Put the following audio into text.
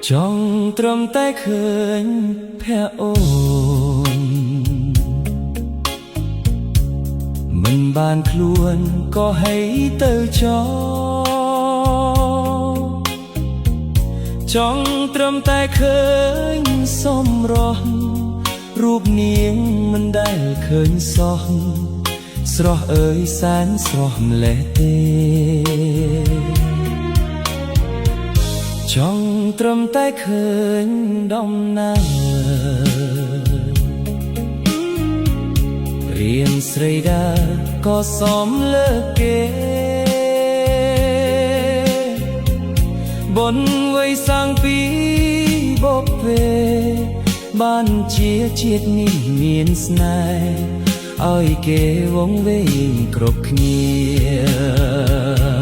ចង់ត្រឹមតែឃើញភ័ក្រអូនមិនបានខ្លួនក៏ให้ទៅចោចង់ត្រឹមតែឃើញសម្រស់រូបនាងមិនដែលឃើញសោះស្រស់អើយសែនស្រស់ម្លេះទេចង់ត្រឹមតែឃើញដំណើររៀនស្រីដាក៏សមលើកគេបុណ្យវ័យសាំងពីបុព្វេបានជាជាតិនេះមានស្នេហ៍ឲ្យគេវង្វេងគ្រប់គ្នា